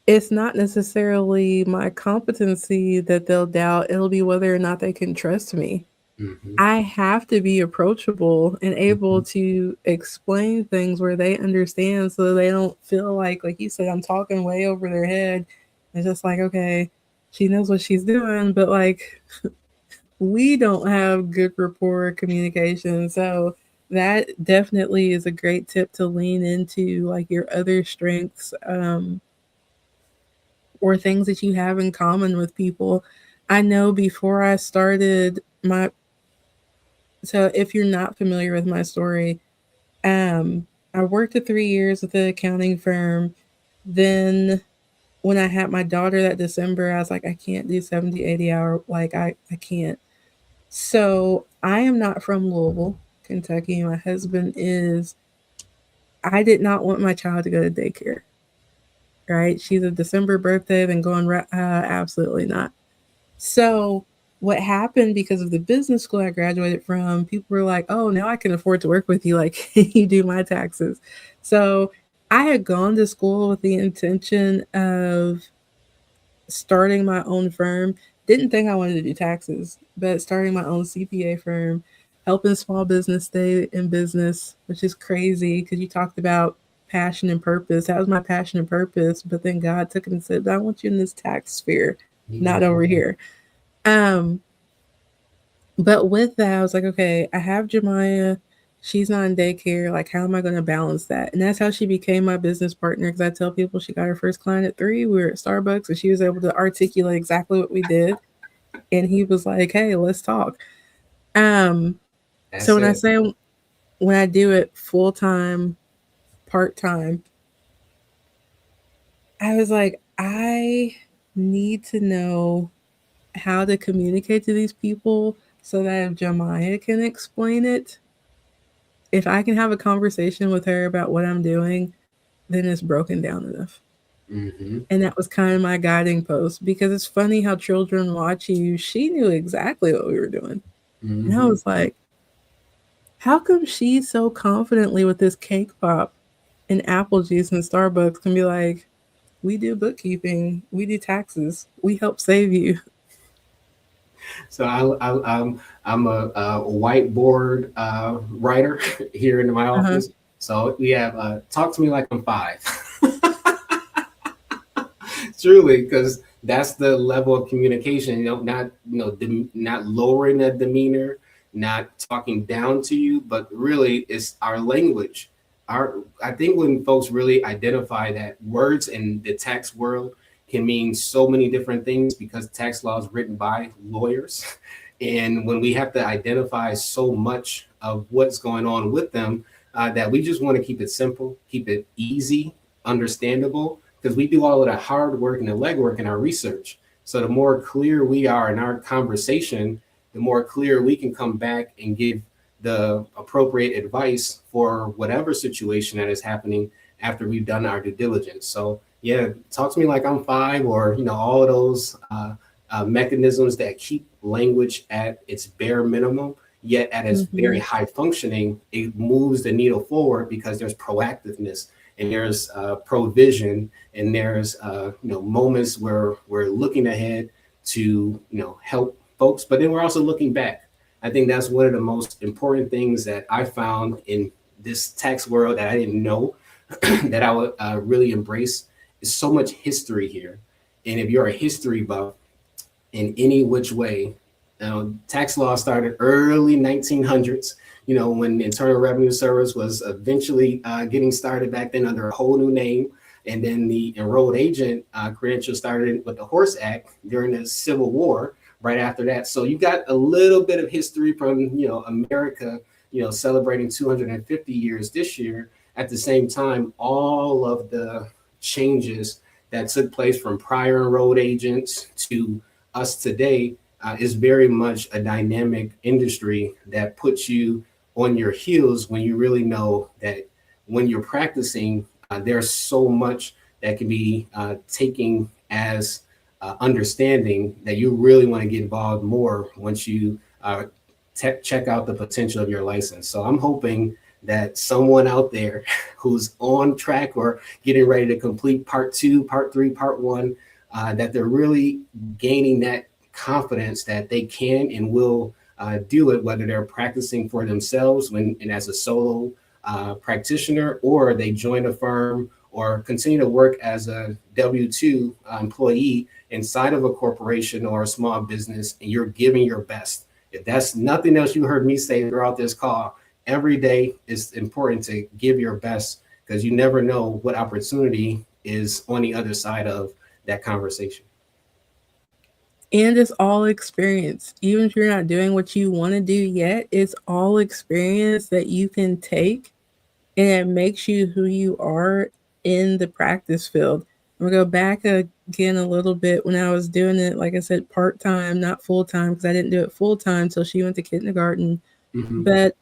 Speaker 1: it's not necessarily my competency that they'll doubt. It'll be whether or not they can trust me.
Speaker 2: Mm-hmm.
Speaker 1: I have to be approachable and able
Speaker 2: Mm-hmm.
Speaker 1: to explain things where they understand, so they don't feel like you said, I'm talking way over their head. It's just like, okay, she knows what she's doing, but like, we don't have good rapport communication. So that definitely is a great tip to lean into, like your other strengths, or things that you have in common with people. I know before I started my, so if you're not familiar with my story, I worked at 3 years with the accounting firm. Then when I had my daughter that December, I was like, I can't do 70, 80 hour. Like I can't. So I am not from Louisville, Kentucky. My husband is. I did not want my child to go to daycare. Right? She's a December birthday, then going absolutely not. So what happened, because of the business school I graduated from, people were like, "Oh, now I can afford to work with you. Like, you do my taxes." So I had gone to school with the intention of starting my own firm. Didn't think I wanted to do taxes, but starting my own CPA firm, helping small business stay in business, which is crazy because you talked about passion and purpose. That was my passion and purpose. But then God took it and said, I want you in this tax sphere, not over here. Um, but with that, I was like, okay, I have Jemiah. She's not in daycare. Like, how am I going to balance that? And that's how she became my business partner. Because I tell people she got her first client at 3. We were at Starbucks, and she was able to articulate exactly what we did. And he was like, hey, let's talk. Um, so
Speaker 2: That's
Speaker 1: when I
Speaker 2: it.
Speaker 1: say, when I do it full time, part time, I was like, I need to know how to communicate to these people so that if Jemiah can explain it, if I can have a conversation with her about what I'm doing, then it's broken down enough.
Speaker 2: Mm-hmm.
Speaker 1: And that was kind of my guiding post, because it's funny how children watch you. She knew exactly what we were doing. And I
Speaker 2: Mm-hmm.
Speaker 1: was like, how come she so confidently with this cake pop and apple juice and Starbucks can be like, we do bookkeeping, we do taxes, we help save you.
Speaker 2: So I'm a whiteboard writer here in my
Speaker 1: Uh-huh.
Speaker 2: office. So we have talk to me like I'm 5. Truly, because that's the level of communication. Not not lowering the demeanor, not talking down to you, but really it's our language. Our I think when folks really identify that words in the tax world can mean so many different things because tax law is written by lawyers, and when we have to identify so much of what's going on with them, that we just want to keep it simple, keep it easy, understandable, because we do all of the hard work and the legwork in our research. So the more clear we are in our conversation, the more clear we can come back and give the appropriate advice for whatever situation that is happening after we've done our due diligence. So yeah, talk to me like I'm 5, or all of those mechanisms that keep language at its bare minimum, yet at its
Speaker 1: Mm-hmm.
Speaker 2: very high functioning, it moves the needle forward because there's proactiveness and there's provision, and there's moments where we're looking ahead to help folks, but then we're also looking back. I think that's one of the most important things that I found in this tax world that I didn't know that I would really embrace, is so much history here. And if you're a history buff, in any which way. Now, tax law started early 1900s, when Internal Revenue Service was eventually getting started back then under a whole new name. And then the enrolled agent credential started with the Horse Act during the Civil War right after that. So you got a little bit of history from, America, celebrating 250 years this year. At the same time, all of the changes that took place from prior enrolled agents to us today is very much a dynamic industry that puts you on your heels when you really know that when you're practicing, there's so much that can be taken as understanding that you really want to get involved more once you check out the potential of your license. So I'm hoping that someone out there who's on track or getting ready to complete part 2, part 3, part 1, that they're really gaining that confidence that they can and will do it, whether they're practicing for themselves and as a solo practitioner, or they join a firm or continue to work as a W-2 employee inside of a corporation or a small business, and you're giving your best. If that's nothing else you heard me say throughout this call, every day is important to give your best, because you never know what opportunity is on the other side of that conversation.
Speaker 1: And it's all experience. Even if you're not doing what you want to do yet, it's all experience that you can take, and it makes you who you are in the practice field. I'm gonna go back again a little bit. When I was doing it, like I said, part time, not full time, because I didn't do it full time until she went to kindergarten.
Speaker 2: Mm-hmm.
Speaker 1: But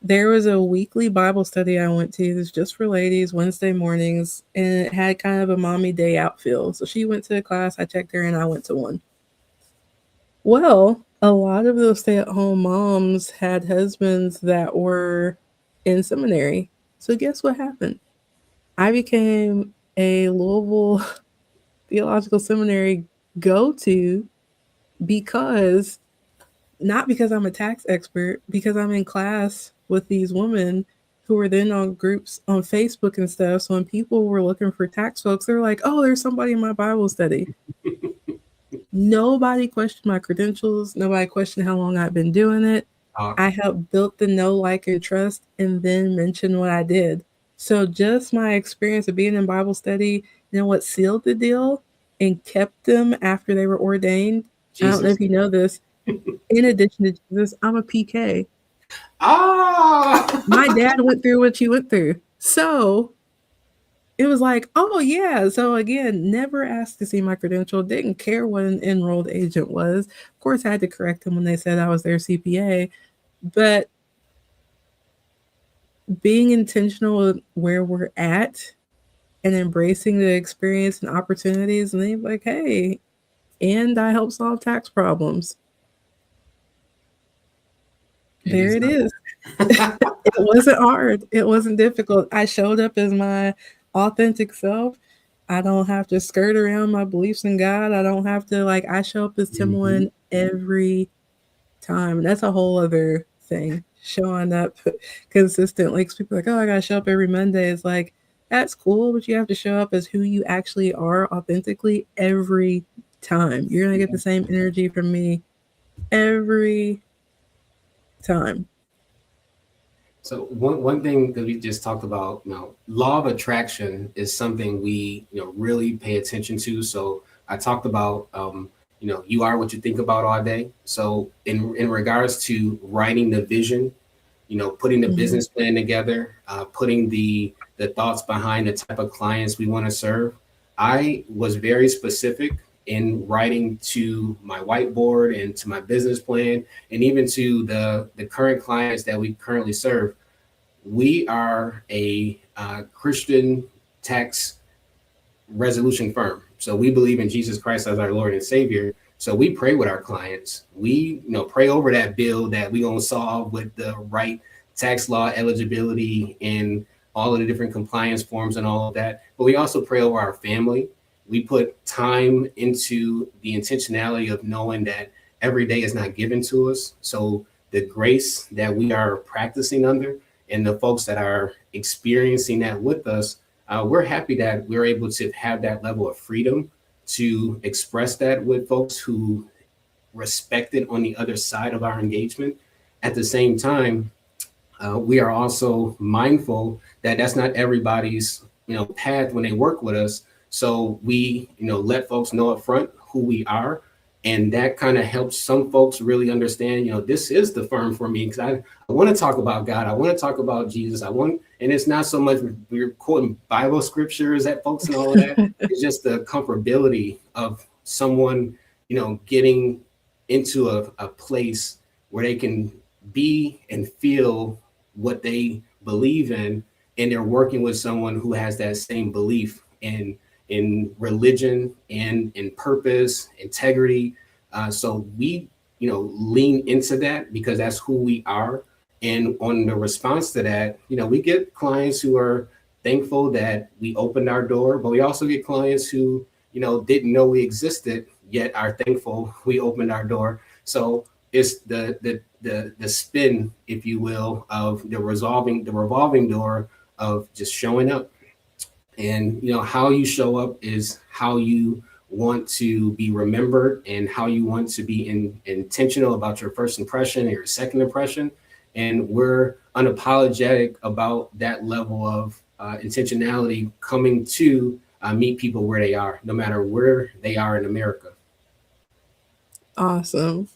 Speaker 1: there was a weekly Bible study I went to. It was just for ladies, Wednesday mornings, and it had kind of a mommy day out feel. So she went to the class, I checked her, and I went to one. Well, a lot of those stay at home moms had husbands that were in seminary. So guess what happened? I became a Louisville Theological Seminary go to, because not because I'm a tax expert, because I'm in class with these women who were then on groups on Facebook and stuff. So when people were looking for tax folks, they're like, oh, there's somebody in my Bible study. Nobody questioned my credentials. Nobody questioned how long I've been doing it. I helped build the know, like, and trust, and then mention what I did. So just my experience of being in Bible study, what sealed the deal and kept them after they were ordained. Jesus. I don't know if you know this. In addition to Jesus, I'm a PK. My dad went through what you went through. So it was like, oh, yeah. So again, never asked to see my credential. Didn't care what an enrolled agent was. Of course, I had to correct them when they said I was their CPA. But being intentional with where we're at and embracing the experience and opportunities, and they're like, hey, and I help solve tax problems. There it is. It wasn't hard. It wasn't difficult. I showed up as my authentic self. I don't have to skirt around my beliefs in God. I don't have to, I show up as Timalyn every time. And that's a whole other thing. Showing up consistently. Because people are like, oh, I got to show up every Monday. It's like, that's cool, but you have to show up as who you actually are authentically every time. You're going to get the same energy from me every time.
Speaker 2: So one thing that we just talked about, law of attraction is something we really pay attention to. So I talked about you are what you think about all day. So in regards to writing the vision, putting the business plan together, putting the thoughts behind the type of clients we want to serve, I was very specific in writing to my whiteboard and to my business plan, and even to the current clients that we currently serve. We are a Christian tax resolution firm. So we believe in Jesus Christ as our Lord and Savior. So we pray with our clients. We pray over that bill that we're going to solve with the right tax law eligibility and all of the different compliance forms and all of that. But we also pray over our family. We put time into the intentionality of knowing that every day is not given to us. So the grace that we are practicing under, and the folks that are experiencing that with us, we're happy that we're able to have that level of freedom to express that with folks who respected on the other side of our engagement. At the same time, we are also mindful that that's not everybody's path when they work with us. So we let folks know up front who we are, and that kind of helps some folks really understand this is the firm for me, because I want to talk about God, I want to talk about Jesus, and it's not so much we're quoting Bible scriptures at folks and all of that. It's just the comfortability of someone getting into a place where they can be and feel what they believe in, and they're working with someone who has that same belief in religion and in purpose, integrity. So we lean into that because that's who we are. And on the response to that, we get clients who are thankful that we opened our door, but we also get clients who didn't know we existed yet are thankful we opened our door. So it's the spin, if you will, of the revolving door of just showing up. And how you show up is how you want to be remembered, and how you want to be intentional about your first impression and your second impression. And we're unapologetic about that level of intentionality, coming to meet people where they are, no matter where they are in America.
Speaker 1: Awesome.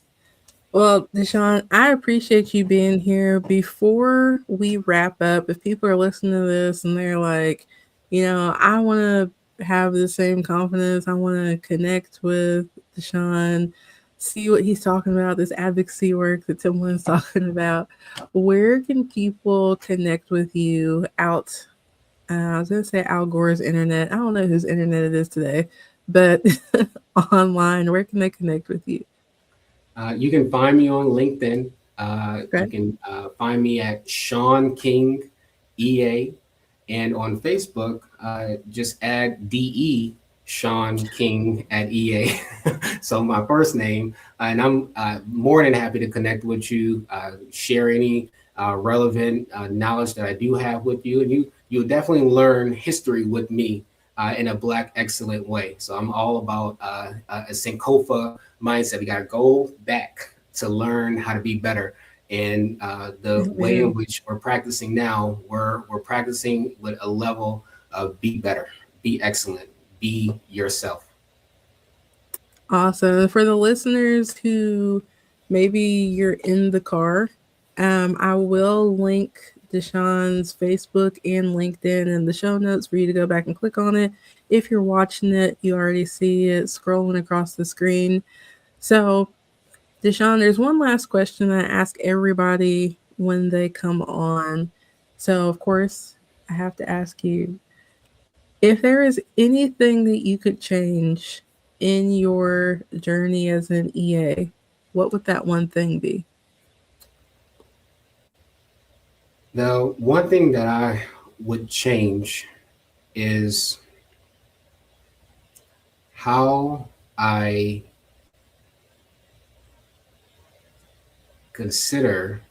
Speaker 1: Well, DeShawn, I appreciate you being here. Before we wrap up, if people are listening to this and they're like, I want to have the same confidence, I want to connect with DeShawn, see what he's talking about, this advocacy work that Timalyn's talking about, where can people connect with you out? I was going to say Al Gore's internet. I don't know whose internet it is today, but online, where can they connect with you?
Speaker 2: You can find me on LinkedIn.
Speaker 1: Okay.
Speaker 2: You can find me at DeShawn King EA, and on Facebook, just add DE Sean King at EA. So my first name, and I'm more than happy to connect with you, share any relevant knowledge that I do have with you, and you'll definitely learn history with me in a Black excellent way. So I'm all about a Sankofa mindset. We got to go back to learn how to be better. And the way in which we're practicing now, we're practicing with a level of be better, be excellent, be yourself.
Speaker 1: Awesome. For the listeners who maybe you're in the car, I will link DeShawn's Facebook and LinkedIn in the show notes for you to go back and click on it. If you're watching it, you already see it scrolling across the screen. So, DeShawn, there's one last question I ask everybody when they come on. So, of course, I have to ask you, if there is anything that you could change in your journey as an EA, what would that one thing be?
Speaker 2: Now, one thing that I would change is how I consider.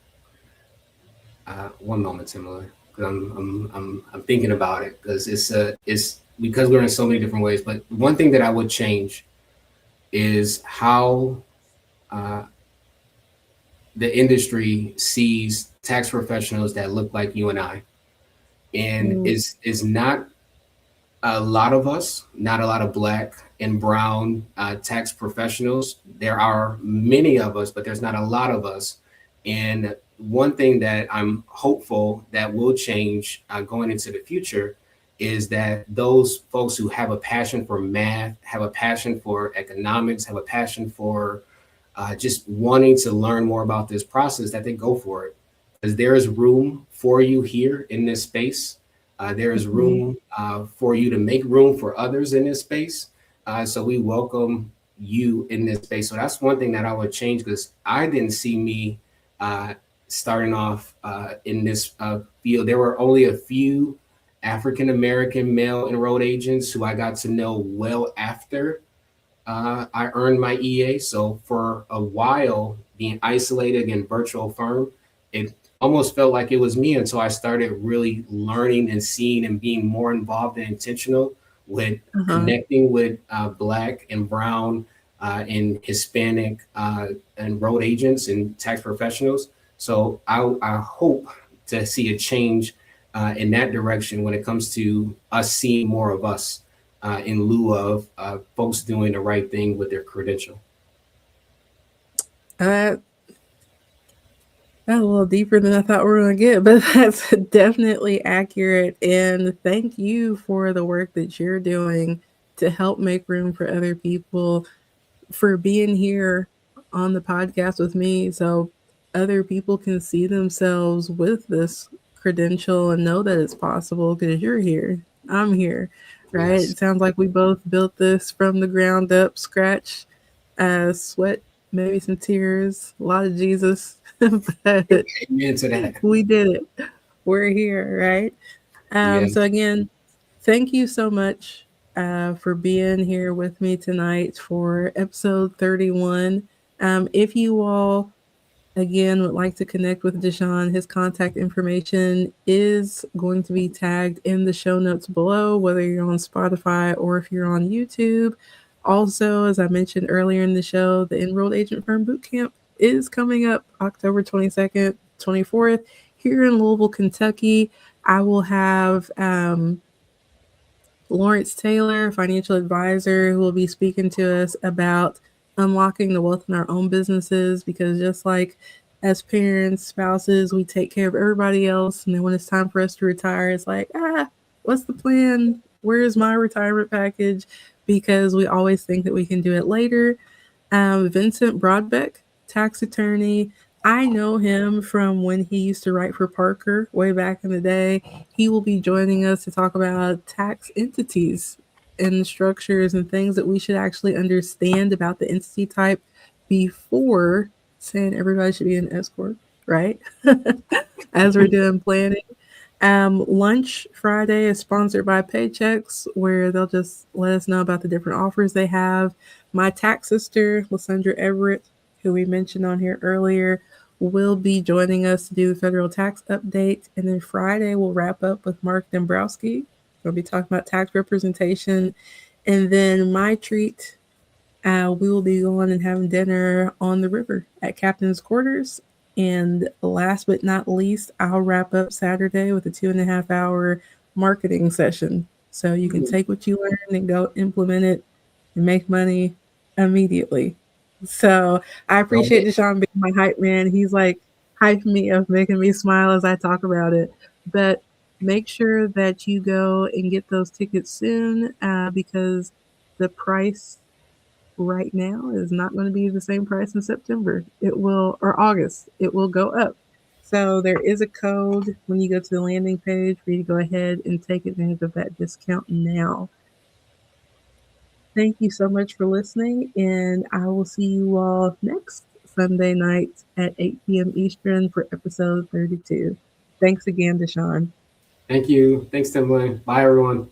Speaker 2: One moment, Timalyn, because I'm thinking about it, because it's because we're in so many different ways. But one thing that I would change is how the industry sees tax professionals that look like you and I, and is not a lot of us, not a lot of Black and brown tax professionals. There are many of us, but there's not a lot of us. And one thing that I'm hopeful that will change going into the future is that those folks who have a passion for math, have a passion for economics, have a passion for just wanting to learn more about this process, that they go for it. Because there is room for you here in this space. There is room for you to make room for others in this space. So we welcome you in this space. So that's one thing that I would change, because I didn't see me starting off in this field. There were only a few African-American male enrolled agents who I got to know well after I earned my EA. So for a while, being isolated in virtual firm, it almost felt like it was me until I started really learning and seeing and being more involved and intentional with connecting with Black and brown and Hispanic enrolled agents and tax professionals. So I hope to see a change in that direction when it comes to us seeing more of us in lieu of folks doing the right thing with their credential.
Speaker 1: Uh, that's a little deeper than I thought we were going to get, but that's definitely accurate. And thank you for the work that you're doing to help make room for other people, for being here on the podcast with me so other people can see themselves with this credential and know that it's possible because you're here. I'm here, right?
Speaker 2: Yes.
Speaker 1: It sounds like we both built this from the ground up, scratch, sweat, maybe some tears, a lot of Jesus, but
Speaker 2: Amen to that.
Speaker 1: we did it. We're here, right?
Speaker 2: Yeah.
Speaker 1: So again, thank you so much for being here with me tonight for episode 31. If you all again would like to connect with DeShawn, his contact information is going to be tagged in the show notes below, whether you're on Spotify or if you're on YouTube. Also, as I mentioned earlier in the show, the Enrolled Agent Firm Bootcamp is coming up October 22nd, 24th here in Louisville, Kentucky. I will have Lawrence Taylor, financial advisor, who will be speaking to us about unlocking the wealth in our own businesses. Because just like as parents, spouses, we take care of everybody else. And then when it's time for us to retire, it's like, what's the plan? Where's my retirement package? Because we always think that we can do it later. Vincent Broadbeck, tax attorney. I know him from when he used to write for Parker way back in the day. He will be joining us to talk about tax entities and structures and things that we should actually understand about the entity type before saying everybody should be an S corp, right? As we're doing planning. Lunch Friday is sponsored by Paychecks, where they'll just let us know about the different offers they have. My tax sister, Lysandra Everett, who we mentioned on here earlier, will be joining us to do the federal tax update. And then Friday, we'll wrap up with Mark Dombrowski. We'll be talking about tax representation. And then my treat, we will be going and having dinner on the river at Captain's Quarters. And last but not least, I'll wrap up Saturday with a 2.5 hour marketing session. So you can take what you learn and go implement it and make money immediately. So I
Speaker 2: Love
Speaker 1: appreciate
Speaker 2: it.
Speaker 1: DeShawn being my hype man. He's like hyping me up, making me smile as I talk about it. But make sure that you go and get those tickets soon because the price right now is not going to be the same price in September. It will, or August, it will go up. So there is a code when you go to the landing page for you to go ahead and take advantage of that discount now. Thank you so much for listening, and I will see you all next Sunday night at 8 p.m. Eastern for episode 32. Thanks again, DeShawn.
Speaker 2: Thank you. Thanks, Timalyn. Bye, everyone.